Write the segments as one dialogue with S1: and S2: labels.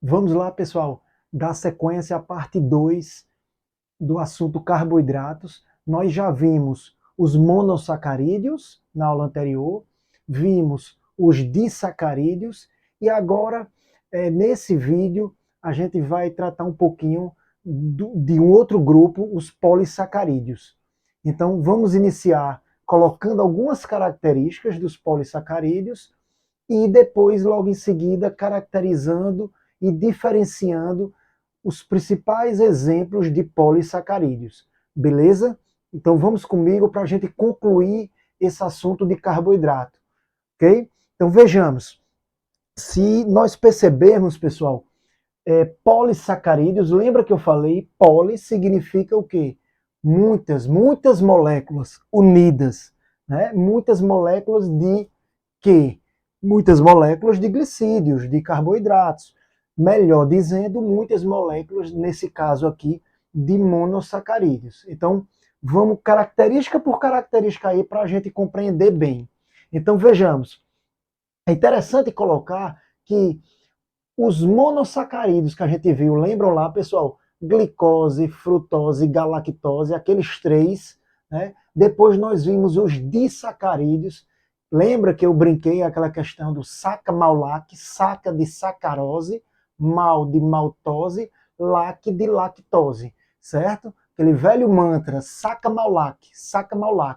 S1: Vamos lá, pessoal, dar sequência à parte 2 do assunto carboidratos. Nós já vimos os monossacarídeos na aula anterior, vimos os disacarídeos e agora, nesse vídeo, a gente vai tratar um pouquinho de um outro grupo, os polissacarídeos. Então, vamos iniciar colocando algumas características dos polissacarídeos e depois, logo em seguida, caracterizando e diferenciando os principais exemplos de polissacarídeos. Beleza? Então vamos comigo para a gente concluir esse assunto de carboidrato. Ok? Então vejamos. Se nós percebermos, pessoal, polissacarídeos, lembra que eu falei, poli significa o quê? Muitas moléculas unidas. Né? Muitas moléculas de quê? Muitas moléculas de glicídios, de carboidratos. Melhor dizendo, muitas moléculas, nesse caso aqui, de monossacarídeos. Então, vamos característica por característica aí para a gente compreender bem. Então, vejamos. É interessante colocar que os monossacarídeos que a gente viu, lembram lá, pessoal? Glicose, frutose, galactose, aqueles três. Né? Depois nós vimos os disacarídeos. Lembra que eu brinquei aquela questão do saca-mal-lac, saca de sacarose, mal de maltose, lac de lactose, certo? Aquele velho mantra, saca-mal-lac,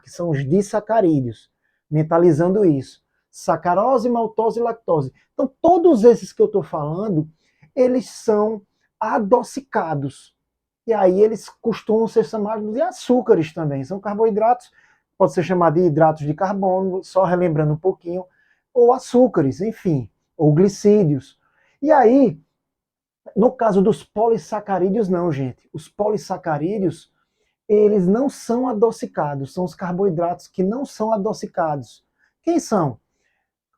S1: são os disacarídeos, mentalizando isso. Sacarose, maltose e lactose. Então, todos esses que eu estou falando, eles são adocicados. E aí eles costumam ser chamados de açúcares também. São carboidratos, pode ser chamado de hidratos de carbono, só relembrando um pouquinho, ou açúcares, enfim, ou glicídios. E aí, no caso dos polissacarídeos, não, gente. Os polissacarídeos, eles não são adocicados, são os carboidratos que não são adocicados. Quem são?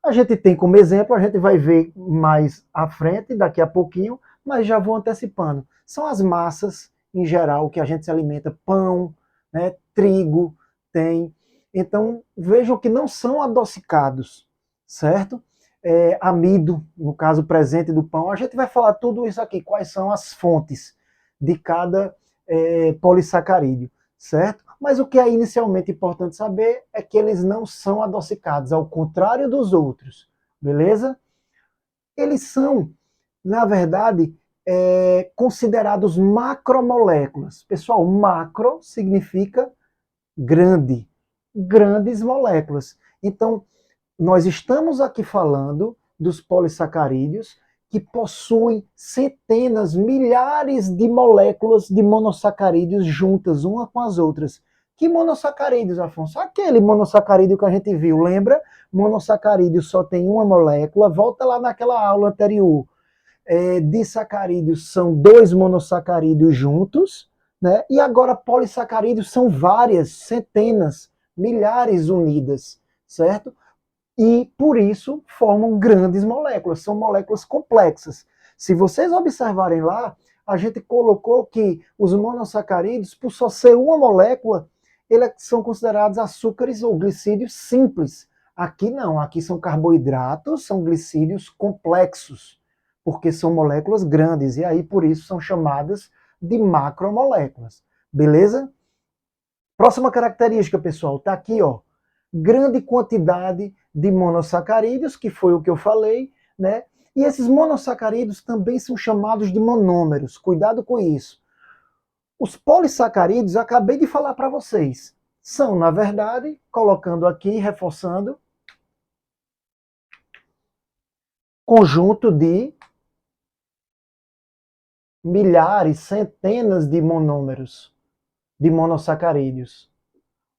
S1: A gente tem como exemplo, a gente vai ver mais à frente, daqui a pouquinho, mas já vou antecipando. São as massas, em geral, que a gente se alimenta, pão, né, trigo, tem. Então, vejam que não são adocicados, certo? Amido, no caso presente do pão, a gente vai falar tudo isso aqui, quais são as fontes de cada polissacarídeo, certo? Mas o que é inicialmente importante saber é que eles não são adocicados, ao contrário dos outros, beleza? Eles são, na verdade, considerados macromoléculas. Pessoal, macro significa grande, grandes moléculas. Então, nós estamos aqui falando dos polissacarídeos que possuem centenas, milhares de moléculas de monossacarídeos juntas, uma com as outras. Que monossacarídeos, Afonso? Aquele monossacarídeo que a gente viu, lembra? Monossacarídeo só tem uma molécula, volta lá naquela aula anterior. Disacarídeos são dois monossacarídeos juntos, né? E agora polissacarídeos são várias, centenas, milhares unidas, certo? E por isso formam grandes moléculas, são moléculas complexas. Se vocês observarem lá, a gente colocou que os monossacarídeos, por só ser uma molécula, eles são considerados açúcares ou glicídios simples. Aqui não, aqui são carboidratos, são glicídios complexos, porque são moléculas grandes, e aí por isso são chamadas de macromoléculas. Beleza? Próxima característica, pessoal, está aqui, ó. Grande quantidade de monossacarídeos, que foi o que eu falei, né? E esses monossacarídeos também são chamados de monômeros. Cuidado com isso. Os polissacarídeos, acabei de falar para vocês, são, na verdade, colocando aqui, reforçando, conjunto de milhares, centenas de monômeros, de monossacarídeos.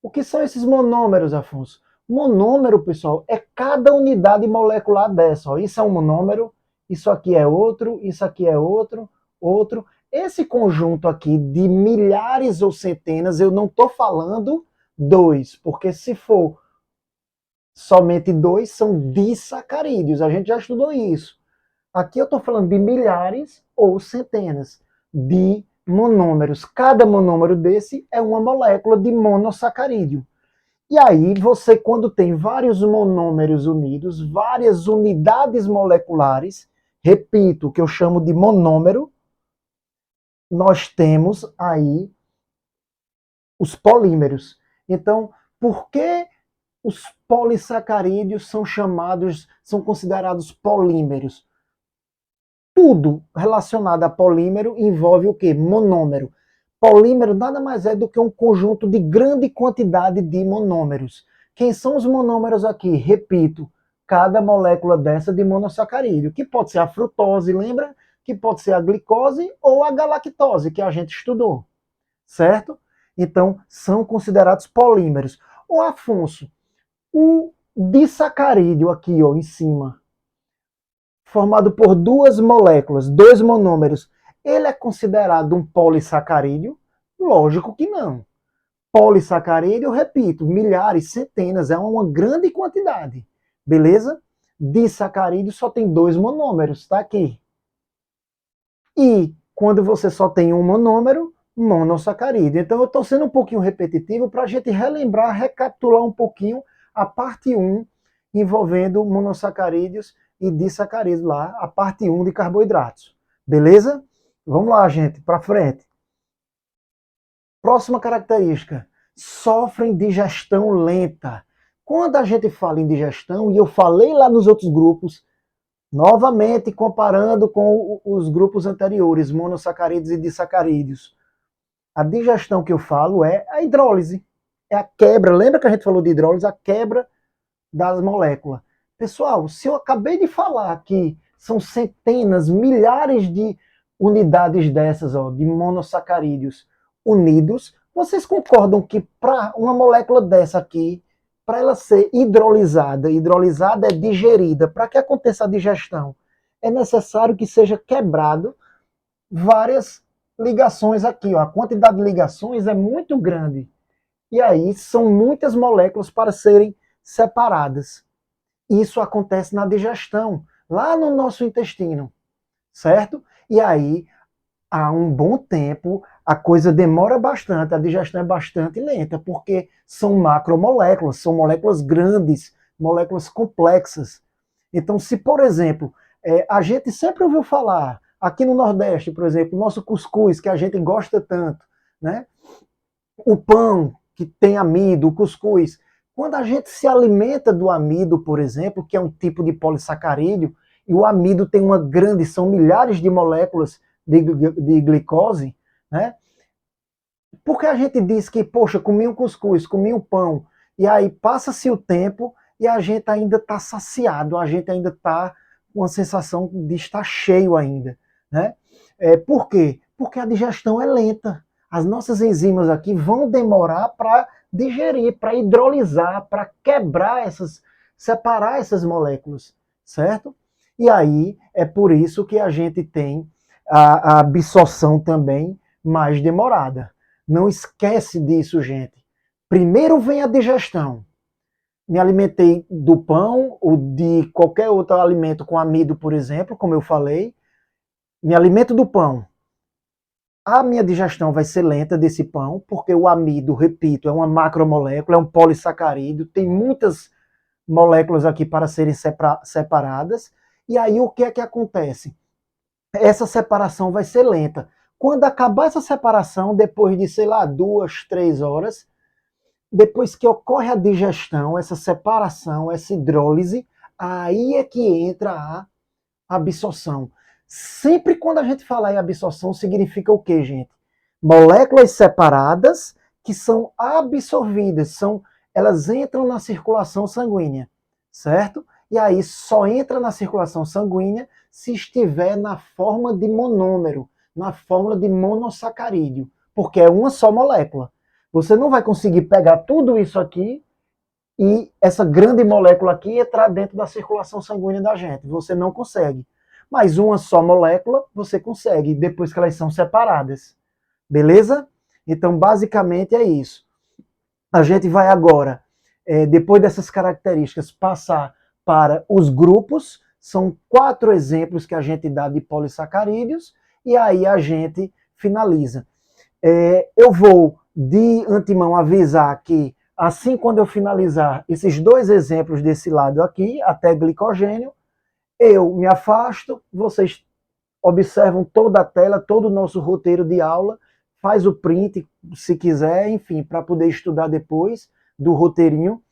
S1: O que são esses monômeros, Afonso? Monômero, pessoal, é cada unidade molecular dessa. Ó. Isso é um monômero, isso aqui é outro, isso aqui é outro, outro. Esse conjunto aqui de milhares ou centenas, eu não estou falando dois, porque se for somente dois, são disacarídeos. A gente já estudou isso. Aqui eu estou falando de milhares ou centenas de monômeros. Cada monômero desse é uma molécula de monossacarídeo. E aí você, quando tem vários monômeros unidos, várias unidades moleculares, repito, o que eu chamo de monômero, nós temos aí os polímeros. Então, por que os polissacarídeos são considerados polímeros? Tudo relacionado a polímero envolve o quê? Monômero. Polímero nada mais é do que um conjunto de grande quantidade de monômeros. Quem são os monômeros aqui? Repito, cada molécula dessa de monossacarídeo, que pode ser a frutose, lembra? Que pode ser a glicose ou a galactose, que a gente estudou, certo? Então, são considerados polímeros. Ô Afonso, o disacarídeo aqui, ó, em cima, formado por duas moléculas, dois monômeros, ele é considerado um polissacarídeo? Lógico que não. Polissacarídeo, repito, milhares, centenas, é uma grande quantidade. Beleza? Disacarídeo só tem dois monômeros, tá aqui. E quando você só tem um monômero, monossacarídeo. Então eu estou sendo um pouquinho repetitivo para a gente relembrar, recapitular um pouquinho a parte 1 envolvendo monossacarídeos e disacarídeos lá, a parte 1 de carboidratos. Beleza? Vamos lá, gente, para frente. Próxima característica, sofrem digestão lenta. Quando a gente fala em digestão, e eu falei lá nos outros grupos, novamente comparando com os grupos anteriores, monossacarídeos e disacarídeos, a digestão que eu falo é a hidrólise, é a quebra. Lembra que a gente falou de hidrólise? A quebra das moléculas. Pessoal, se eu acabei de falar que são centenas, milhares de unidades dessas, ó, de monossacarídeos unidos, vocês concordam que para uma molécula dessa aqui, para ela ser hidrolisada é digerida, para que aconteça a digestão, é necessário que seja quebrado várias ligações aqui, ó. A quantidade de ligações é muito grande. E aí são muitas moléculas para serem separadas. Isso acontece na digestão, lá no nosso intestino, certo? E aí, há um bom tempo, a coisa demora bastante, a digestão é bastante lenta, porque são macromoléculas, são moléculas grandes, moléculas complexas. Então, se, por exemplo, a gente sempre ouviu falar, aqui no Nordeste, por exemplo, o nosso cuscuz, que a gente gosta tanto, né? O pão, que tem amido, o cuscuz. Quando a gente se alimenta do amido, por exemplo, que é um tipo de polissacarídeo, e o amido tem uma grande, são milhares de moléculas de glicose, né? Porque a gente diz que, poxa, comi um cuscuz, comi um pão, e aí passa-se o tempo e a gente ainda está saciado, a gente ainda está com a sensação de estar cheio ainda, né? Por quê? Porque a digestão é lenta. As nossas enzimas aqui vão demorar para digerir, para hidrolisar, para quebrar separar essas moléculas, certo? E aí é por isso que a gente tem a absorção também mais demorada. Não esquece disso, gente. Primeiro vem a digestão. Me alimentei do pão ou de qualquer outro alimento com amido, por exemplo, como eu falei. Me alimento do pão. A minha digestão vai ser lenta desse pão, porque o amido, repito, é uma macromolécula, é um polissacarídeo, tem muitas moléculas aqui para serem separadas. E aí o que é que acontece? Essa separação vai ser lenta. Quando acabar essa separação, depois de, sei lá, 2, 3 horas, depois que ocorre a digestão, essa separação, essa hidrólise, aí é que entra a absorção. Sempre quando a gente fala em absorção, significa o quê, gente? Moléculas separadas que são absorvidas, elas entram na circulação sanguínea, certo? E aí só entra na circulação sanguínea se estiver na forma de monômero, na fórmula de monossacarídeo, porque é uma só molécula. Você não vai conseguir pegar tudo isso aqui e essa grande molécula aqui entrar dentro da circulação sanguínea da gente. Você não consegue. Mas uma só molécula você consegue, depois que elas são separadas. Beleza? Então, basicamente é isso. A gente vai agora, depois dessas características, passar para os grupos. São 4 exemplos que a gente dá de polissacarídeos, e aí a gente finaliza. Eu vou, de antemão, avisar que, assim quando eu finalizar esses 2 exemplos desse lado aqui, até glicogênio, Eu me afasto, vocês observam toda a tela, todo o nosso roteiro de aula, faz o print, se quiser, enfim, para poder estudar depois do roteirinho,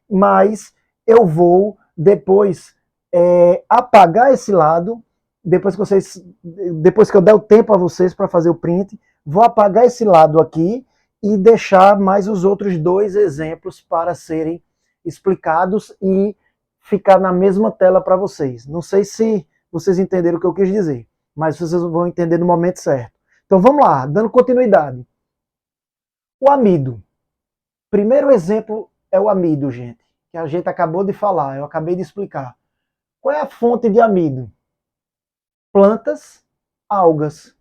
S1: mas eu vou depois apagar esse lado, depois que eu der o tempo a vocês para fazer o print, vou apagar esse lado aqui e deixar mais os outros dois exemplos para serem explicados e ficar na mesma tela para vocês. Não sei se vocês entenderam o que eu quis dizer, mas vocês vão entender no momento certo. Então vamos lá, dando continuidade. O amido. Primeiro exemplo é o amido, gente, que a gente acabou de falar, eu acabei de explicar. Qual é a fonte de amido? Plantas, algas.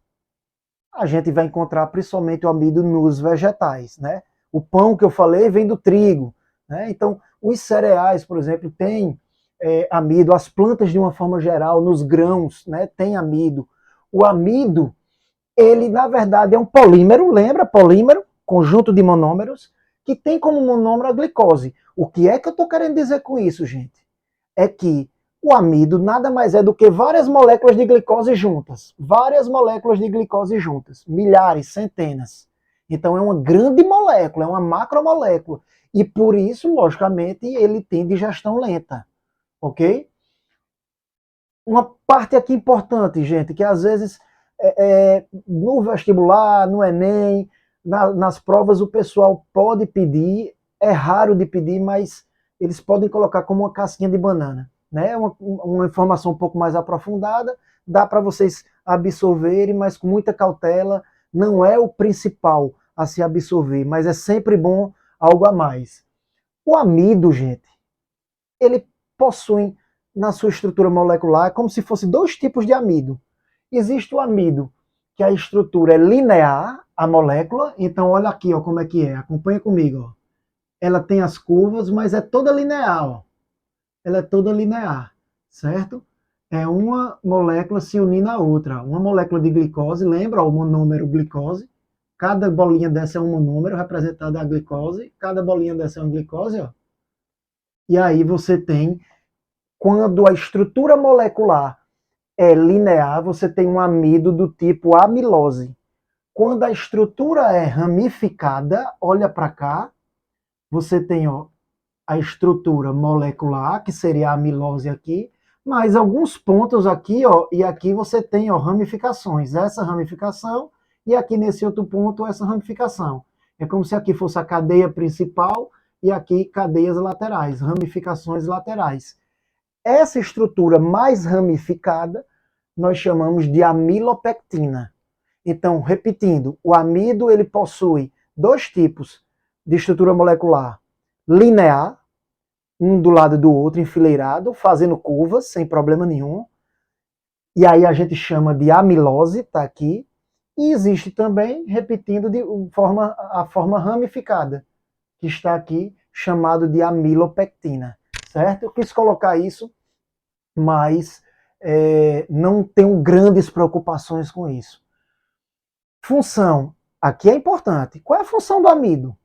S1: A gente vai encontrar principalmente o amido nos vegetais, né? O pão que eu falei vem do trigo, né? Então, os cereais, por exemplo, têm amido, as plantas de uma forma geral, nos grãos, né, tem amido. O amido, ele na verdade é um polímero, lembra? Polímero, conjunto de monômeros, que tem como monômero a glicose. O que é que eu estou querendo dizer com isso, gente? É que o amido nada mais é do que várias moléculas de glicose juntas. Várias moléculas de glicose juntas. Milhares, centenas. Então é uma grande molécula, é uma macromolécula. E por isso, logicamente, ele tem digestão lenta. Ok? Uma parte aqui importante, gente, que às vezes no vestibular, no Enem, nas provas o pessoal pode pedir, é raro de pedir, mas eles podem colocar como uma casquinha de banana. Né? Uma informação um pouco mais aprofundada, dá para vocês absorverem, mas com muita cautela, não é o principal a se absorver, mas é sempre bom algo a mais. O amido, gente, ele possui na sua estrutura molecular como se fosse dois tipos de amido. Existe o amido, que a estrutura é linear, a molécula, então olha aqui ó, como é que é, acompanha comigo. Ó. Ela tem as curvas, mas é toda linear. Ó. Ela é toda linear, certo? É uma molécula se unindo à outra. Uma molécula de glicose, lembra ó, o monômero glicose? Cada bolinha dessa é um monômero representado a glicose, cada bolinha dessa é uma glicose, ó. E aí você tem, quando a estrutura molecular é linear, você tem um amido do tipo amilose. Quando a estrutura é ramificada, olha para cá, você tem ó, a estrutura molecular, que seria a amilose aqui, mais alguns pontos aqui, ó, e aqui você tem ó, ramificações. Essa ramificação e aqui nesse outro ponto essa ramificação. É como se aqui fosse a cadeia principal e aqui cadeias laterais, ramificações laterais. Essa estrutura mais ramificada nós chamamos de amilopectina. Então, repetindo, o amido ele possui dois tipos de estrutura molecular: linear, um do lado do outro, enfileirado, fazendo curvas, sem problema nenhum. E aí a gente chama de amilose, tá aqui. E existe também, repetindo, a forma ramificada, que está aqui, chamado de amilopectina. Certo? Eu quis colocar isso, mas não tenho grandes preocupações com isso. Função. Aqui é importante. Qual é a função do amido?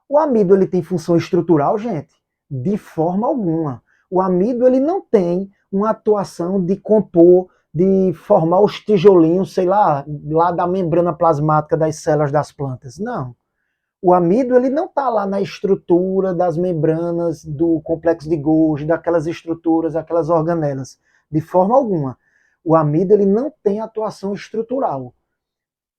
S1: O amido ele tem função estrutural, gente? De forma alguma. O amido ele não tem uma atuação de compor, de formar os tijolinhos, sei lá da membrana plasmática das células das plantas. Não. O amido ele não está lá na estrutura das membranas do complexo de Golgi, daquelas estruturas, aquelas organelas. De forma alguma. O amido ele não tem atuação estrutural.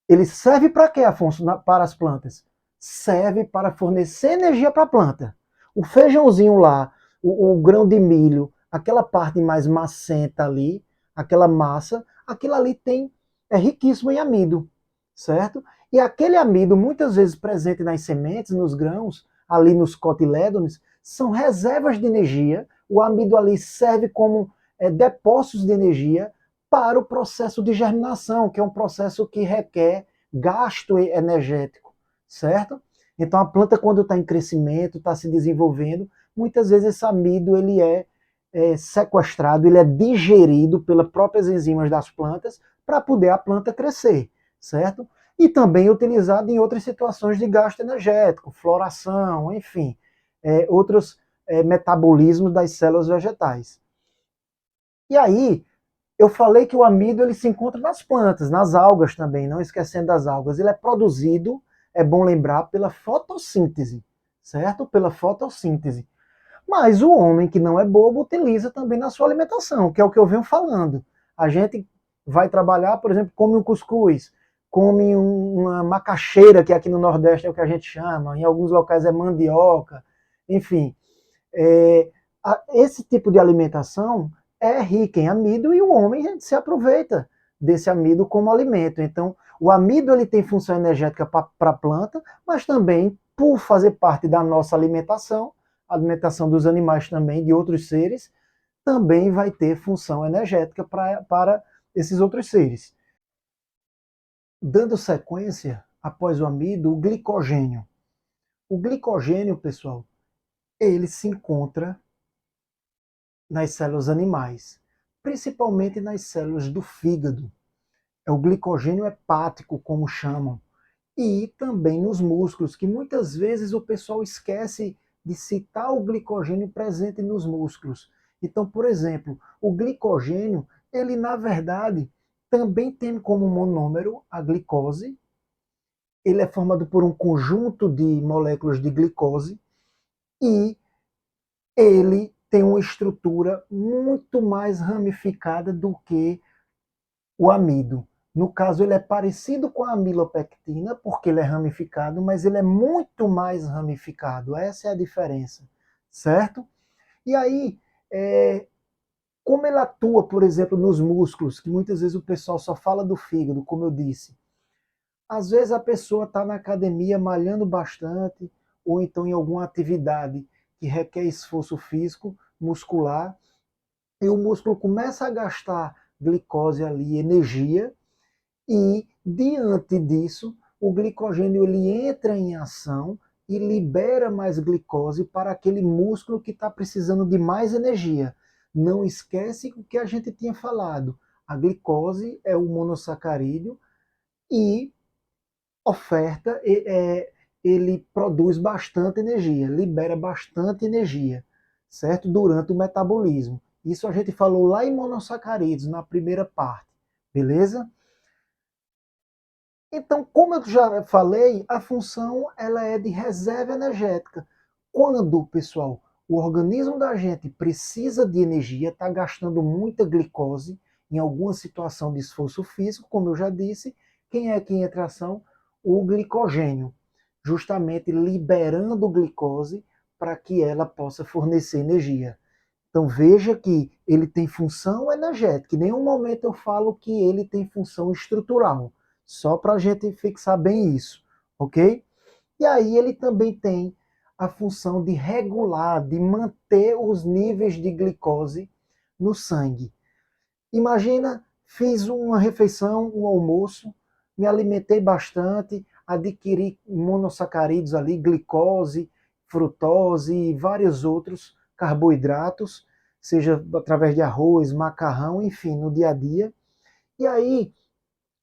S1: Ele serve para quê, Afonso, para as plantas? Serve para fornecer energia para a planta. O feijãozinho lá, o grão de milho, aquela parte mais macenta ali, aquela massa, aquilo ali é riquíssimo em amido, certo? E aquele amido, muitas vezes presente nas sementes, nos grãos, ali nos cotilédones, são reservas de energia. O amido ali serve como depósitos de energia para o processo de germinação, que é um processo que requer gasto energético, certo? Então a planta, quando está em crescimento, está se desenvolvendo, muitas vezes esse amido ele é sequestrado, ele é digerido pelas próprias enzimas das plantas para poder a planta crescer, certo? E também utilizado em outras situações de gasto energético, floração, enfim, outros metabolismos das células vegetais. E aí, eu falei que o amido ele se encontra nas plantas, nas algas também, não esquecendo das algas. Ele é produzido, é bom lembrar, pela fotossíntese, certo? Pela fotossíntese. Mas o homem que não é bobo utiliza também na sua alimentação, que é o que eu venho falando. A gente vai trabalhar, por exemplo, come um cuscuz, come uma macaxeira, que aqui no Nordeste é o que a gente chama, em alguns locais é mandioca, enfim. Esse tipo de alimentação é rica em amido e o homem se aproveita desse amido como alimento. Então, o amido ele tem função energética para a planta, mas também, por fazer parte da nossa alimentação, a alimentação dos animais também, de outros seres, também vai ter função energética para esses outros seres. Dando sequência, após o amido, o glicogênio. O glicogênio, pessoal, ele se encontra nas células animais, principalmente nas células do fígado. É o glicogênio hepático, como chamam, e também nos músculos, que muitas vezes o pessoal esquece de citar o glicogênio presente nos músculos. Então, por exemplo, o glicogênio, ele na verdade também tem como monômero a glicose. Ele é formado por um conjunto de moléculas de glicose e ele tem uma estrutura muito mais ramificada do que o amido. No caso, ele é parecido com a amilopectina, porque ele é ramificado, mas ele é muito mais ramificado. Essa é a diferença, certo? E aí, como ele atua, por exemplo, nos músculos, que muitas vezes o pessoal só fala do fígado, como eu disse. Às vezes a pessoa está na academia malhando bastante, ou então em alguma atividade que requer esforço físico, muscular, e o músculo começa a gastar glicose ali, energia, e diante disso, o glicogênio ele entra em ação e libera mais glicose para aquele músculo que está precisando de mais energia. Não esquece o que a gente tinha falado. A glicose é o monossacarídeo e ele produz bastante energia, libera bastante energia, certo? Durante o metabolismo. Isso a gente falou lá em monossacarídeos, na primeira parte, beleza? Então, como eu já falei, a função ela é de reserva energética. Quando, pessoal, o organismo da gente precisa de energia, está gastando muita glicose em alguma situação de esforço físico, como eu já disse, quem é que entra em ação? O glicogênio, justamente liberando glicose para que ela possa fornecer energia. Então veja que ele tem função energética. Em nenhum momento eu falo que ele tem função estrutural. Só para a gente fixar bem isso, ok? E aí ele também tem a função de regular, de manter os níveis de glicose no sangue. Imagina, fiz uma refeição, um almoço, me alimentei bastante, adquiri monossacarídeos ali, glicose, frutose e vários outros carboidratos, seja através de arroz, macarrão, enfim, no dia a dia. E aí,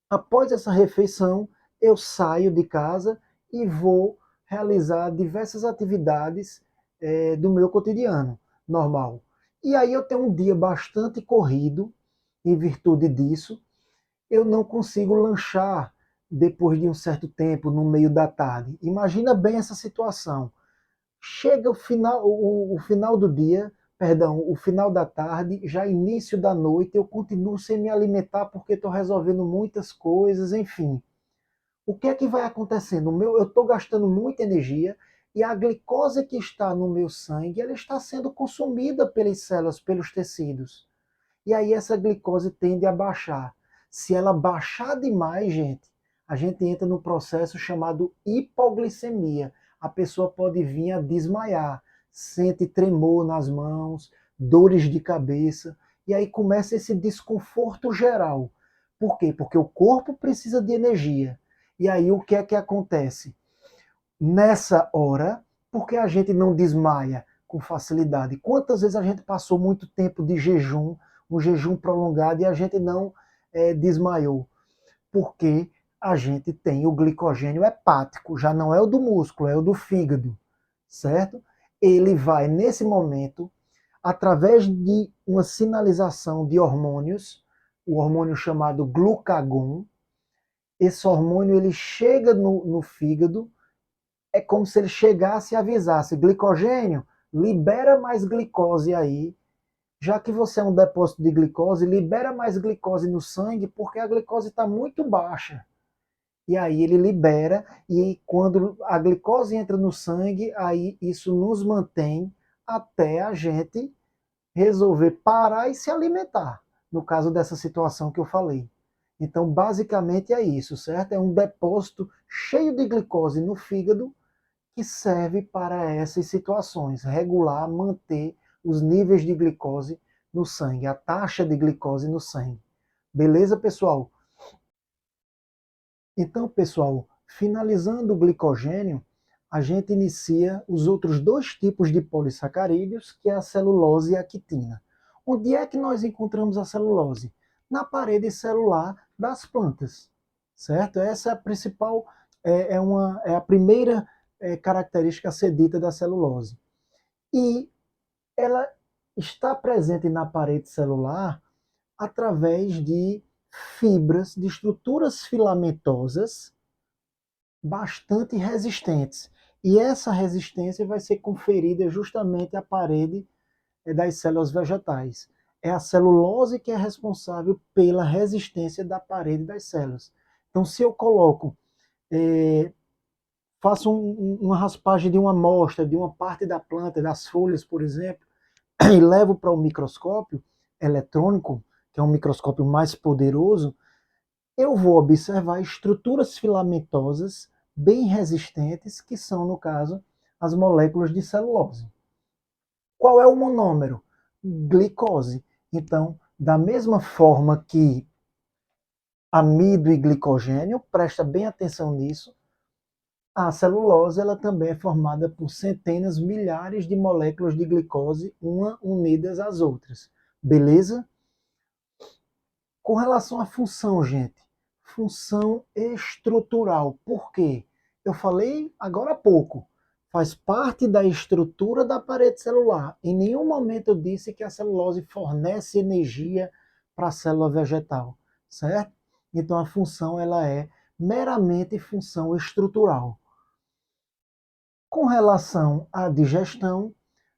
S1: após essa refeição, eu saio de casa e vou realizar diversas atividades do meu cotidiano normal. E aí eu tenho um dia bastante corrido, em virtude disso, eu não consigo lanchar depois de um certo tempo, no meio da tarde. Imagina bem essa situação. Chega o final do dia, perdão, o final da tarde, já início da noite, eu continuo sem me alimentar porque estou resolvendo muitas coisas, enfim. O que é que vai acontecendo? Eu estou gastando muita energia e a glicose que está no meu sangue, ela está sendo consumida pelas células, pelos tecidos. E aí essa glicose tende a baixar. Se ela baixar demais, gente, a gente entra no processo chamado hipoglicemia. A pessoa pode vir a desmaiar, sente tremor nas mãos, dores de cabeça, e aí começa esse desconforto geral. Por quê? Porque o corpo precisa de energia. E aí o que é que acontece? Nessa hora, porque a gente não desmaia com facilidade? Quantas vezes a gente passou muito tempo de jejum, um jejum prolongado, e a gente não desmaiou? Porque a gente tem o glicogênio hepático, já não é o do músculo, é o do fígado, certo? Ele vai, nesse momento, através de uma sinalização de hormônios, o hormônio chamado glucagon. Esse hormônio ele chega no fígado, é como se ele chegasse e avisasse: glicogênio, libera mais glicose aí, já que você é um depósito de glicose, libera mais glicose no sangue, porque a glicose está muito baixa. E aí ele libera, e quando a glicose entra no sangue, aí isso nos mantém até a gente resolver parar e se alimentar, no caso dessa situação que eu falei. Então, basicamente é isso, certo? É um depósito cheio de glicose no fígado que serve para essas situações, regular, manter os níveis de glicose no sangue, a taxa de glicose no sangue. Beleza, pessoal? Então, pessoal, finalizando o glicogênio, a gente inicia os outros dois tipos de polissacarídeos, que é a celulose e a quitina. Onde é que nós encontramos a celulose? Na parede celular das plantas, certo? Essa é a principal, é a primeira característica a ser dita da celulose. E ela está presente na parede celular através de fibras, de estruturas filamentosas bastante resistentes. E essa resistência vai ser conferida justamente à parede das células vegetais. É a celulose que é responsável pela resistência da parede das células. Então, se eu coloco, faço uma raspagem de uma amostra, de uma parte da planta, das folhas, por exemplo, e levo para o microscópio eletrônico, que é um microscópio mais poderoso, eu vou observar estruturas filamentosas bem resistentes, que são, no caso, as moléculas de celulose. Qual é o monômero? Glicose. Então, da mesma forma que amido e glicogênio, presta bem atenção nisso, a celulose ela também é formada por centenas, milhares de moléculas de glicose, uma unidas às outras. Beleza? Com relação à função, gente, função estrutural. Por quê? Eu falei agora há pouco, faz parte da estrutura da parede celular. Em nenhum momento eu disse que a celulose fornece energia para a célula vegetal, certo? Então a função ela é meramente função estrutural. Com relação à digestão,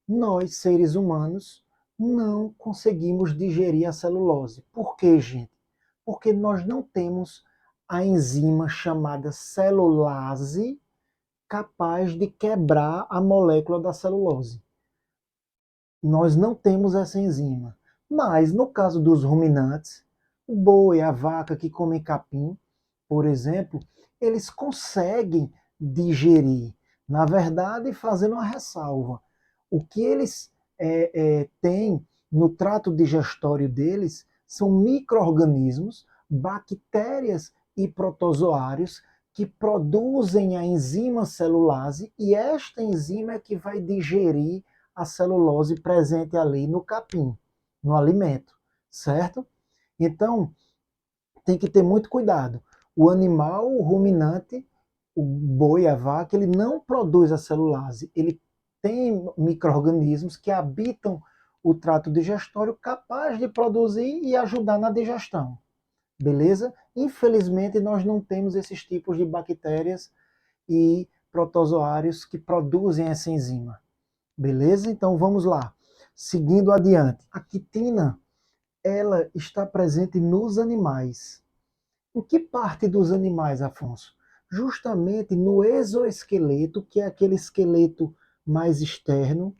S1: nós, seres humanos, não conseguimos digerir a celulose. Por quê, gente? Porque nós não temos a enzima chamada celulase capaz de quebrar a molécula da celulose. Nós não temos essa enzima. Mas, no caso dos ruminantes, o boi, a vaca que comem capim, por exemplo, eles conseguem digerir. Na verdade, fazendo uma ressalva, o que eles têm no trato digestório deles são micro-organismos, bactérias e protozoários que produzem a enzima celulase, e esta enzima é que vai digerir a celulose presente ali no capim, no alimento, certo? Então, tem que ter muito cuidado. O animal, o ruminante, o boi, a vaca, ele não produz a celulase. Ele tem micro-organismos que habitam o trato digestório capaz de produzir e ajudar na digestão. Beleza? Infelizmente, nós não temos esses tipos de bactérias e protozoários que produzem essa enzima. Beleza? Então vamos lá. Seguindo adiante. A quitina, ela está presente nos animais. Em que parte dos animais, Afonso? Justamente no exoesqueleto, que é aquele esqueleto mais externo,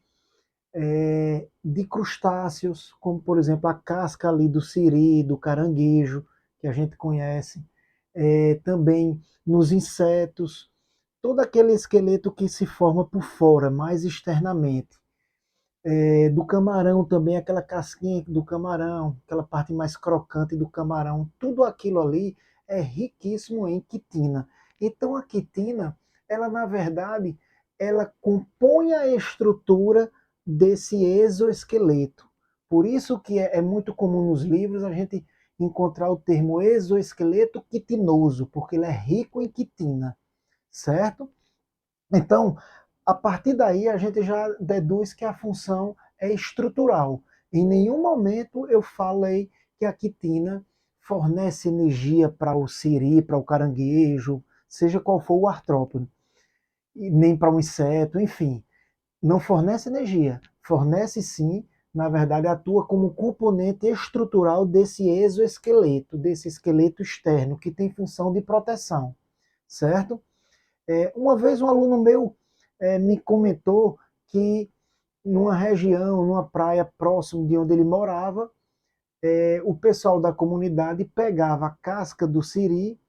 S1: de crustáceos, como por exemplo a casca ali do siri, do caranguejo, que a gente conhece, também nos insetos, todo aquele esqueleto que se forma por fora, mais externamente. Do camarão também, aquela casquinha do camarão, aquela parte mais crocante do camarão, tudo aquilo ali é riquíssimo em quitina. Então a quitina, ela na verdade, ela compõe a estrutura desse exoesqueleto. Por isso que é muito comum nos livros a gente encontrar o termo exoesqueleto quitinoso, porque ele é rico em quitina, certo? Então, a partir daí a gente já deduz que a função é estrutural. Em nenhum momento eu falei que a quitina fornece energia para o siri, para o caranguejo, seja qual for o artrópode, e nem para um inseto, enfim. Não fornece energia. Fornece sim, na verdade, atua como componente estrutural desse exoesqueleto, desse esqueleto externo, que tem função de proteção, certo? Uma vez um aluno meu me comentou que numa região, numa praia próximo de onde ele morava, o pessoal da comunidade pegava a casca do siri,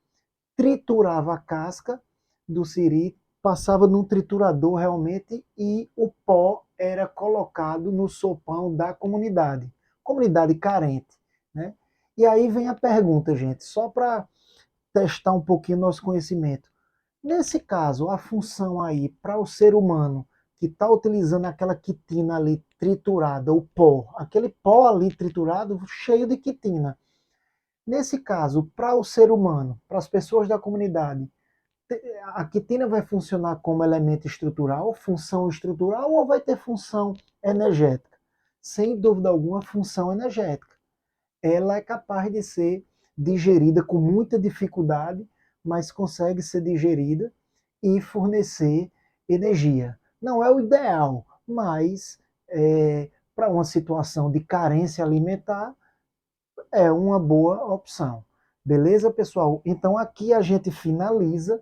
S1: triturava a casca do siri, passava num triturador realmente e o pó era colocado no sopão da comunidade carente, né? E aí vem a pergunta, gente, só para testar um pouquinho nosso conhecimento. Nesse caso, a função aí para o ser humano que está utilizando aquela quitina ali triturada, o pó, aquele pó ali triturado cheio de quitina. Nesse caso, para o ser humano, para as pessoas da comunidade, a quitina vai funcionar como elemento estrutural, função estrutural, ou vai ter função energética? Sem dúvida alguma, função energética. Ela é capaz de ser digerida com muita dificuldade, mas consegue ser digerida e fornecer energia. Não é o ideal, mas para uma situação de carência alimentar, é uma boa opção. Beleza, pessoal? Então aqui a gente finaliza